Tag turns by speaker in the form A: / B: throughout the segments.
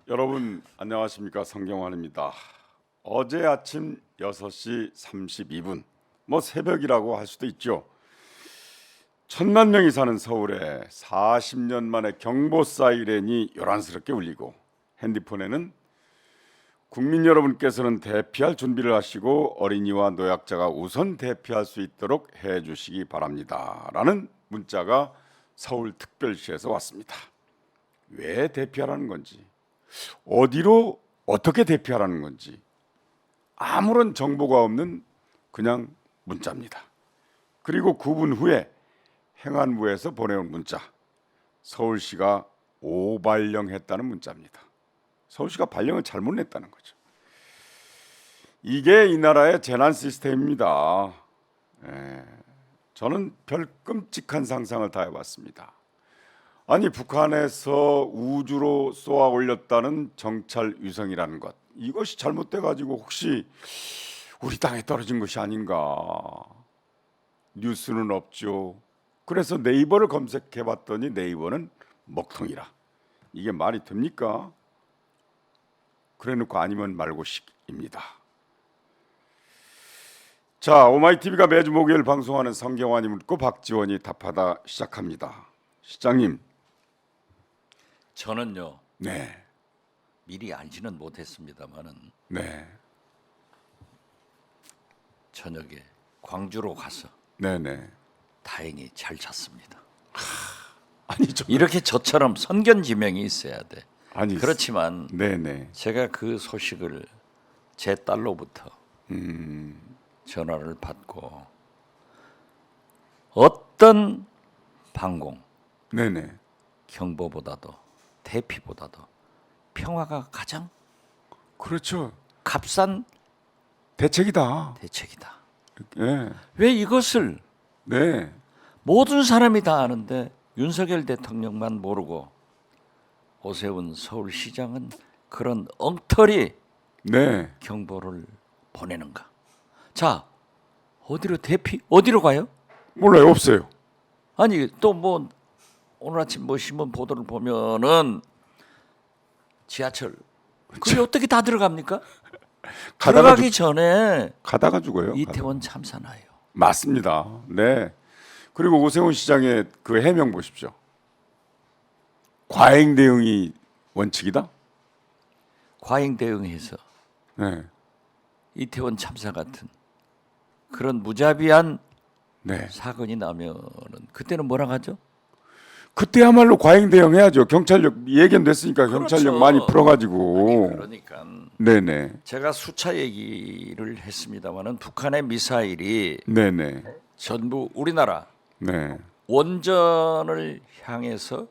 A: 여러분 안녕하십니까, 성경환입니다. 어제 아침 6시 32분, 뭐 새벽이라고 할 수도 있죠. 1,000만 명이 사는 서울에 40년 만에 경보 사이렌이 요란스럽게 울리고, 핸드폰에는 국민 여러분께서는 대피할 준비를 하시고 어린이와 노약자가 우선 대피할 수 있도록 해주시기 바랍니다 라는 문자가 서울특별시에서 왔습니다. 왜 대피하라는 건지, 어디로 어떻게 대피하라는 건지 아무런 정보가 없는 그냥 문자입니다. 그리고 9분 후에 행안부에서 보내온 문자, 서울시가 오발령했다는 문자입니다. 서울시가 발령을 잘못 냈다는 거죠. 이게 이 나라의 재난 시스템입니다. 저는 별 끔찍한 상상을 다 해봤습니다. 아니, 북한에서 우주로 쏘아 올렸다는 정찰 위성이라는 것, 이것이 잘못돼 가지고 혹시 우리 땅에 떨어진 것이 아닌가. 뉴스는 없죠. 그래서 네이버를 검색해 봤더니 네이버는 먹통이라. 이게 말이 됩니까? 그래 놓고 아니면 말고식입니다. 자, 오마이TV가 매주 목요일 방송하는 성경환이 묻고 박지원이 답하다 시작합니다. 시장님.
B: 저는요,
A: 네.
B: 미리 알지는 못했습니다만은
A: 네.
B: 저녁에 광주로 가서
A: 네네.
B: 다행히 잘 잤습니다.
A: 아니
B: 이렇게 저처럼 선견지명이 있어야 돼.
A: 아니
B: 그렇지만
A: 네네.
B: 제가 그 소식을 제 딸로부터 전화를 받고 어떤 방공,
A: 네네.
B: 경보보다도 대피보다도 평화가 가장
A: 그렇죠.
B: 값싼
A: 대책이다.
B: 대책이다.
A: 예.
B: 왜 이것을
A: 네.
B: 모든 사람이 다 아는데 윤석열 대통령만 모르고 오세훈 서울시장은 그런 엉터리
A: 네.
B: 경보를 보내는가? 자, 어디로 대피? 어디로 가요?
A: 몰라요. 없어요.
B: 아니 또 뭐 오늘 아침 뭐 신문 보도를 보면은 지하철 그게 어떻게 다 들어갑니까? 들어가기 전에
A: 가다가 죽어요.
B: 이태원 참사 나요.
A: 맞습니다. 네. 그리고 오세훈 시장의 그 해명 보십시오. 과잉 대응이 원칙이다.
B: 과잉 대응해서
A: 네.
B: 이태원 참사 같은 그런 무자비한
A: 네.
B: 사건이 나면은 그때는 뭐라 하죠?
A: 그때야말로 과잉 대응해야죠. 경찰력 예견됐으니까
B: 그렇죠.
A: 경찰력 많이 풀어가지고.
B: 그러니까
A: 네네.
B: 제가 수차 얘기를 했습니다마는 북한의 미사일이
A: 네네.
B: 전부 우리나라
A: 네.
B: 원전을 향해서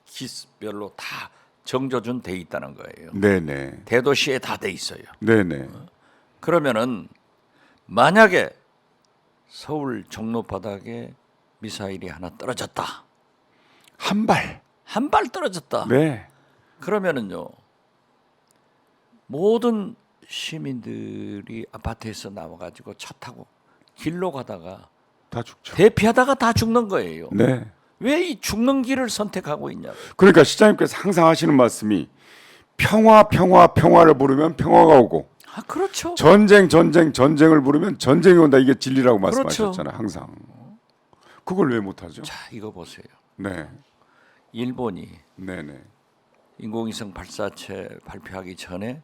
B: 기스별로 다 정조준 돼 있다는 거예요.
A: 네네.
B: 대도시에 다 돼 있어요.
A: 네네.
B: 그러면은 만약에 서울 종로 바닥에 미사일이 하나 떨어졌다.
A: 한 발.
B: 한 발 떨어졌다.
A: 네.
B: 그러면은요. 모든 시민들이 아파트에서 나와 가지고 차 타고 길로 가다가
A: 다 죽죠.
B: 대피하다가 다 죽는 거예요.
A: 네.
B: 왜 이 죽는 길을 선택하고 있냐고.
A: 그러니까 시장님께서 항상 하시는 말씀이 평화를 부르면 평화가 오고
B: 아, 그렇죠.
A: 전쟁을 부르면 전쟁이 온다. 이게 진리라고
B: 그렇죠.
A: 말씀하셨잖아요. 항상. 그걸 왜 못하죠?
B: 자, 이거 보세요.
A: 네.
B: 일본이
A: 네네.
B: 인공위성 발사체 발표하기 전에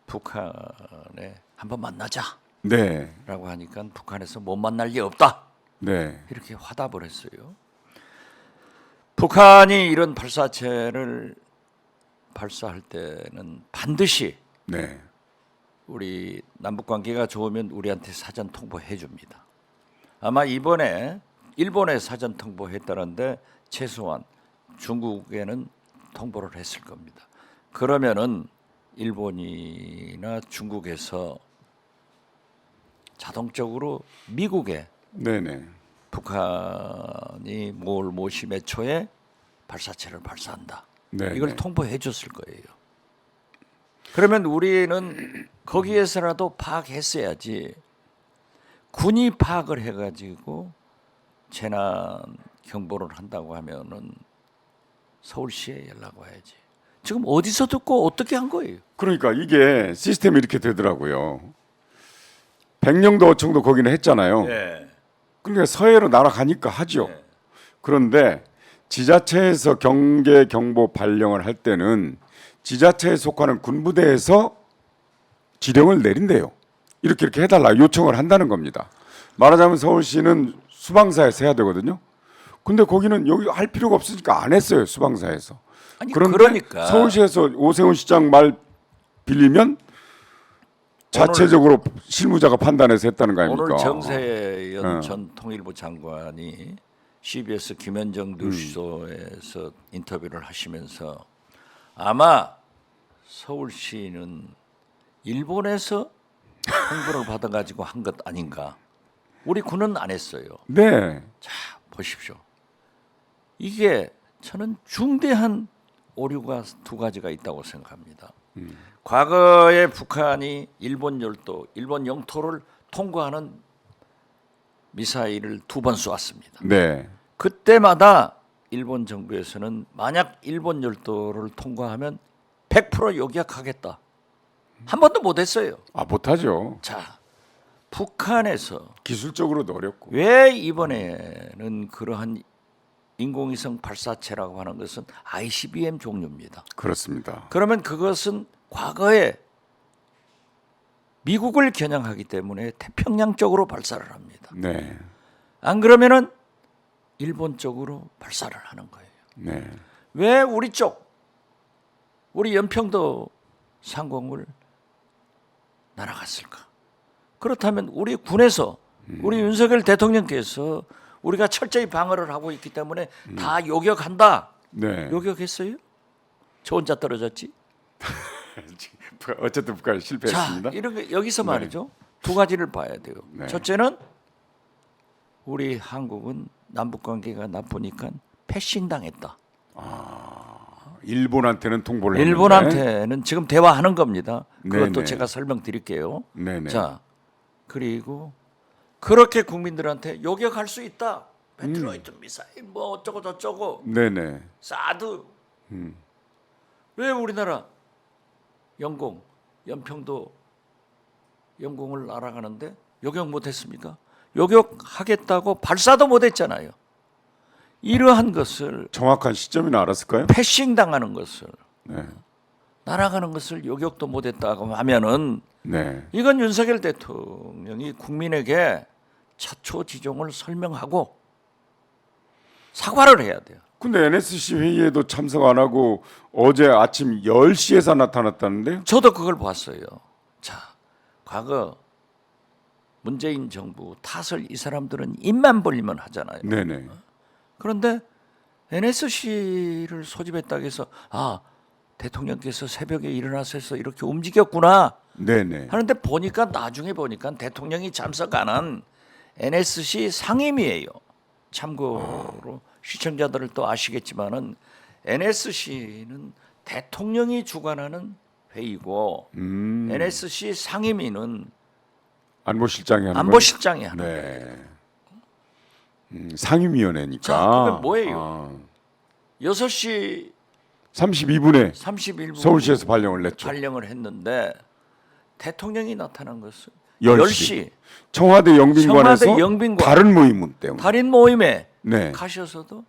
B: 북한에 한번 만나자라고
A: 네.
B: 하니까 북한에서 못 만날 리 없다.
A: 네.
B: 이렇게 화답을 했어요. 북한이 이런 발사체를 발사할 때는 반드시
A: 네.
B: 우리 남북 관계가 좋으면 우리한테 사전 통보해 줍니다. 아마 이번에 일본에 사전 통보했다는데 최소한 중국에는 통보를 했을 겁니다. 그러면은 일본이나 중국에서 자동적으로 미국에
A: 네네.
B: 북한이 모시 몇 초에 발사체를 발사한다.
A: 네네.
B: 이걸 통보해 줬을 거예요. 그러면 우리는 거기에서라도 파악했어야지. 군이 파악을 해가지고 재난 경보를 한다고 하면은 서울시에 연락 와야지. 지금 어디서 듣고 어떻게 한 거예요?
A: 그러니까 이게 시스템이 이렇게 되더라고요. 백령도 어청도 거기는 했잖아요.
B: 예.
A: 그러니까 서해로 날아가니까 하죠.
B: 네.
A: 그런데 지자체에서 경계 경보 발령을 할 때는 지자체에 속하는 군부대에서 지령을 내린대요. 이렇게 해달라 요청을 한다는 겁니다. 말하자면 서울시는 수방사에서 해야 되거든요. 근데 거기는 여기 할 필요가 없으니까 안 했어요. 수방사에서.
B: 아니
A: 그런데
B: 그러니까
A: 서울시에서 오세훈 시장 말 빌리면 자체적으로 실무자가 판단해서 했다는 거 아닙니까?
B: 오늘 정세현
A: 어.
B: 전 통일부 장관이 CBS 김현정 뉴스쇼에서 인터뷰를 하시면서 아마 서울시는 일본에서 홍보를 받아가지고 한 것 아닌가. 우리 군은 안 했어요.
A: 네.
B: 자 보십시오. 이게 저는 중대한 오류가 두 가지가 있다고 생각합니다. 과거에 북한이 일본 열도, 일본 영토를 통과하는 미사일을 2번 쏘았습니다.
A: 네.
B: 그때마다 일본 정부에서는 만약 일본 열도를 통과하면 100% 요격하겠다. 한 번도 못했어요.
A: 아 못하죠.
B: 자, 북한에서
A: 기술적으로도 어렵고.
B: 왜 이번에는 그러한 인공위성 발사체라고 하는 것은 ICBM 종류입니다.
A: 그렇습니다.
B: 그러면 그것은 과거에 미국을 겨냥하기 때문에 태평양 쪽으로 발사를 합니다.
A: 네.
B: 안 그러면은 일본 쪽으로 발사를 하는 거예요.
A: 네.
B: 왜 우리 쪽, 우리 연평도 상공을 날아갔을까? 그렇다면 우리 군에서 우리 윤석열 대통령께서 우리가 철저히 방어를 하고 있기 때문에 다 요격한다.
A: 네.
B: 요격했어요? 저 혼자 떨어졌지?
A: 어쨌든 북한이 실패했습니다.
B: 자, 이렇게 여기서 말이죠. 두 가지를 봐야 돼요.
A: 네.
B: 첫째는 우리 한국은 남북 관계가 나쁘니까 패싱당했다.
A: 일본한테는 통보를 했는데.
B: 일본한테는 지금 대화하는 겁니다. 그것도
A: 네네.
B: 제가 설명드릴게요.
A: 네네.
B: 자, 그리고 그렇게 국민들한테 요격할 수 있다. 배트로이트 미사일 뭐 어쩌고 저쩌고
A: 네네.
B: 사드. 왜 우리나라 영공, 연평도 영공을 날아가는데 요격 못했습니까? 요격하겠다고 발사도 못했잖아요. 이러한 것을
A: 정확한 시점이나 알았을까요?
B: 패싱 당하는 것을
A: 네.
B: 날아가는 것을 요격도 못했다고 하면은
A: 네.
B: 이건 윤석열 대통령이 국민에게 차초지종을 설명하고 사과를 해야 돼요.
A: 근데 NSC 회의에도 참석 안 하고 어제 아침 10시에서 나타났다는데요?
B: 저도 그걸 봤어요. 자, 과거 문재인 정부 탓을 이 사람들은 입만 벌리면 하잖아요.
A: 네네.
B: 그런데 NSC를 소집했다고 해서 아 대통령께서 새벽에 일어나셔서 이렇게 움직였구나
A: 네네.
B: 하는데 보니까 나중에 보니까 대통령이 참석 안 한 NSC 상임위예요. 참고로 시청자들을 또 아시겠지만은 NSC는 대통령이 주관하는 회의고 NSC 상임위는
A: 안보실장이 하는
B: 안보실장이 하는
A: 거예요?
B: 거예요.
A: 네. 상임위원회니까.
B: 자, 그게 뭐예요?
A: 아,
B: 6시
A: 32분에
B: 31분
A: 서울시에서 발령을 냈죠.
B: 발령을 했는데 대통령이 나타난 것은
A: 10시.
B: 10시
A: 청와대 영빈관에서
B: 청와대 영빈관.
A: 다른 모임 때문에.
B: 달인 모임에
A: 네.
B: 가셔서도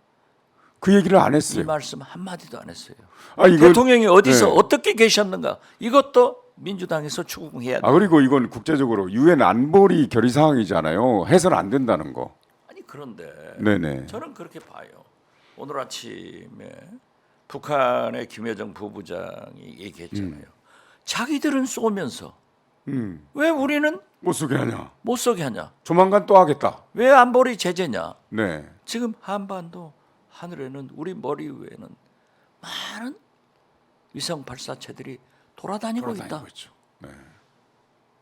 A: 그 얘기를 안
B: 이
A: 했어요.
B: 말씀 한마디도 안 했어요.
A: 아, 이건-
B: 대통령이 어디서
A: 네.
B: 어떻게 계셨는가 이것도 민주당에서 추궁해야 돼요.
A: 그리고 이건 국제적으로 유엔 안보리 결의 사항이잖아요. 해서는 안 된다는 거.
B: 아니 그런데
A: 네네.
B: 저는 그렇게 봐요. 오늘 아침에 북한의 김여정 부부장이 얘기했잖아요. 자기들은 쏘면서 왜 우리는
A: 못 쏘게 하냐.
B: 못 쏘게 하냐?
A: 조만간 또 하겠다.
B: 왜 안보리 제재냐?
A: 네.
B: 지금 한반도 하늘에는 우리 머리 위에는 많은 위성 발사체들이 돌아다니고 있다.
A: 돌아다니고 있죠. 네.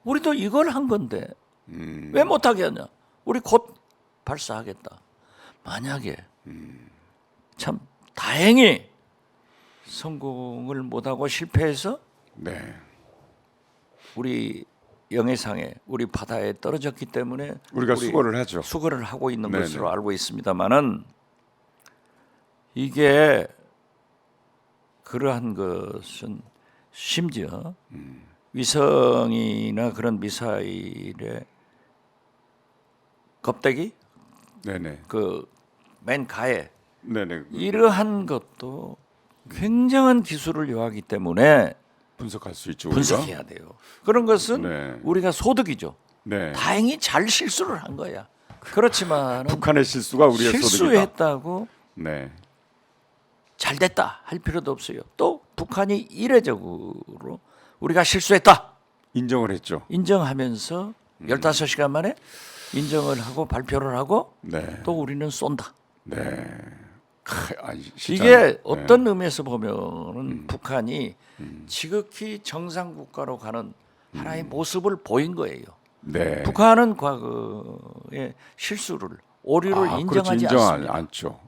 B: 우리도 이걸 한 건데 왜 못하게 하냐? 우리 곧 발사하겠다. 만약에 참 다행히 성공을 못하고 실패해서
A: 네.
B: 우리 영해상에 우리 바다에 떨어졌기 때문에
A: 우리가
B: 우리
A: 수거를 하죠.
B: 수거를 하고 있는
A: 네네.
B: 것으로 알고 있습니다만은 이게 그러한 것은 심지어 위성이나 그런 미사일의 껍데기
A: 네네.
B: 그 맨 가에
A: 네네.
B: 이러한 것도 굉장한 기술을 요하기 때문에
A: 분석할 수 있죠.
B: 분석해야 돼요. 그런 것은
A: 네.
B: 우리가 소득이죠.
A: 네.
B: 다행히 잘 실수를 한 거야. 그렇지만
A: 북한의 실수가 우리의 소득이다.
B: 실수했다고
A: 네.
B: 잘 됐다 할 필요도 없어요. 또 북한이 이례적으로 우리가 실수했다
A: 인정을 했죠.
B: 인정하면서 15시간 만에 인정을 하고 발표를 하고
A: 네.
B: 또 우리는 쏜다.
A: 네. 아니,
B: 이게 어떤 의미에서 보면은 북한이 지극히 정상 국가로 가는 하나의 모습을 보인 거예요.
A: 네.
B: 북한은 과거의 실수를 오류를 인정하지 않습니다.
A: 않죠.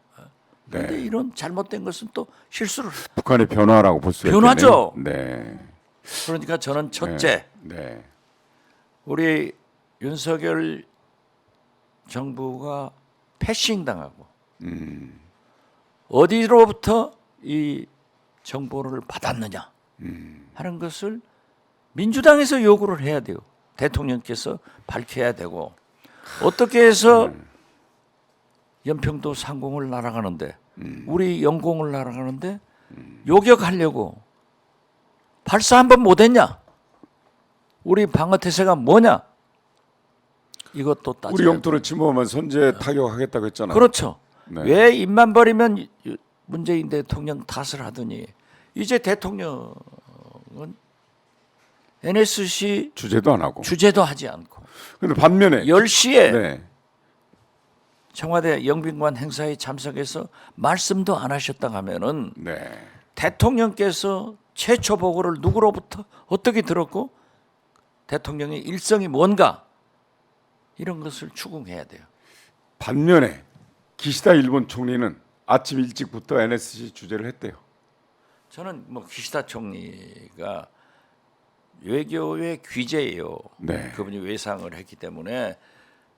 B: 그런데
A: 네.
B: 이런 잘못된 것은 또 실수를
A: 북한의 변화라고 볼 수 있겠네요.
B: 변화죠.
A: 네.
B: 그러니까 저는 첫째
A: 네.
B: 우리 윤석열 정부가 패싱 당하고 어디로부터 이 정보를 받았느냐 하는 것을 민주당에서 요구를 해야 돼요. 대통령께서 밝혀야 되고 어떻게 해서 연평도 상공을 날아가는데 우리 영공을 날아가는데 요격하려고 발사 한 번 못했냐? 우리 방어 태세가 뭐냐? 이것도 따져야
A: 우리 영토를 침범하면 선제 타격하겠다고 했잖아요.
B: 그렇죠.
A: 네.
B: 왜 입만 버리면 문재인 대통령 탓을 하더니 이제 대통령은 NSC
A: 주제도 안 하고.
B: 주제도 하지 않고
A: 근데 반면에
B: 10시에
A: 네.
B: 청와대 영빈관 행사에 참석해서 말씀도 안 하셨다 하면은
A: 네.
B: 대통령께서 최초 보고를 누구로부터 어떻게 들었고 대통령의 일성이 뭔가 이런 것을 추궁해야 돼요.
A: 반면에 기시다 일본 총리는 아침 일찍부터 NSC 주재를 했대요.
B: 저는 뭐 기시다 총리가 외교의 귀재예요.
A: 네.
B: 그분이 외상을 했기 때문에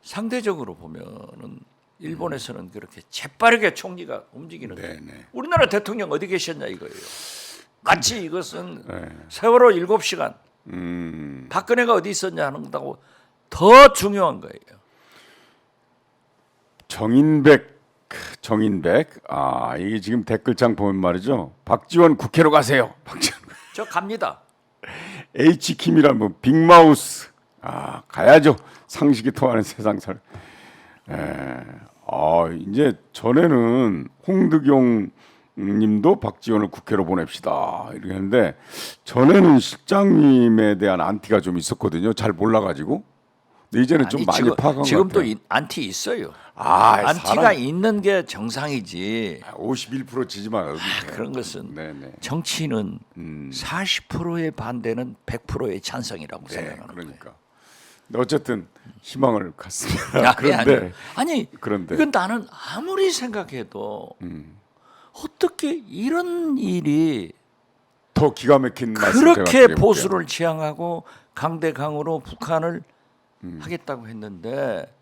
B: 상대적으로 보면은 일본에서는 그렇게 재빠르게 총리가 움직이는데
A: 네.
B: 우리나라 대통령 어디 계셨냐 이거예요. 마치 이것은
A: 네.
B: 세월호 7시간 박근혜가 어디 있었냐 하는 거하고 더 중요한 거예요.
A: 정인백. 아, 이게 지금 댓글창 보면 말이죠. 박지원 국회로 가세요. 박지원.
B: 저 갑니다.
A: H킴이란 뭐 빅마우스. 아, 가야죠. 상식이 통하는 세상 살. 이제 전에는 홍득용 님도 박지원을 국회로 보냅시다 이렇게 했는데 전에는 실장님에 대한 안티가 좀 있었거든요. 잘 몰라가지고. 근데 이제는 좀 많이 파악한 것
B: 지금도
A: 같아요.
B: 안티 있어요.
A: 안티가
B: 안티가 있는 게 정상이지.
A: 51% 지지만
B: 그런 것은
A: 네네.
B: 정치인은 40%의 반대는 100%의 찬성이라고
A: 네,
B: 생각하는 거예요.
A: 그러니까. 근데 어쨌든 희망을 갖습니다.
B: 아니
A: 그런데
B: 이건 나는 아무리 생각해도 어떻게 이런 일이
A: 더 기가 막힌 말씀 제가
B: 그렇게
A: 드려볼게요.
B: 보수를 지향하고 강대강으로 북한을 하겠다고 했는데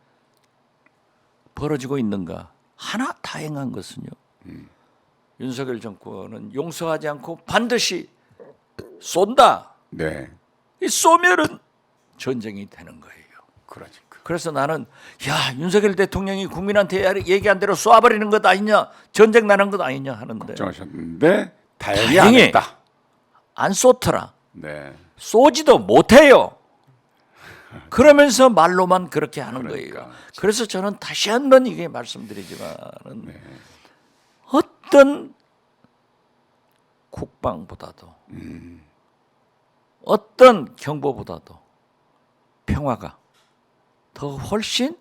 B: 벌어지고 있는가? 하나 다행한 것은요. 윤석열 정권은 용서하지 않고 반드시 쏜다.
A: 네,
B: 이 쏘면은 전쟁이 되는 거예요.
A: 그러니까.
B: 그래서 나는 야 윤석열 대통령이 국민한테 얘기한 대로 쏴버리는 것 아니냐, 전쟁 나는 것 아니냐 하는데
A: 걱정하셨는데 다행히 안
B: 다행히
A: 했다.
B: 안 쏘더라.
A: 네,
B: 쏘지도 못해요. 그러면서 말로만 그렇게 하는
A: 그러니까.
B: 거예요. 그래서 저는 다시 한번 이게 말씀드리지만은 어떤 국방보다도 어떤 경보보다도 평화가 더 훨씬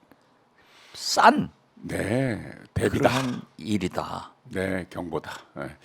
B: 싼
A: 네, 대비다.
B: 그런 일이다.
A: 네, 경보다. 네.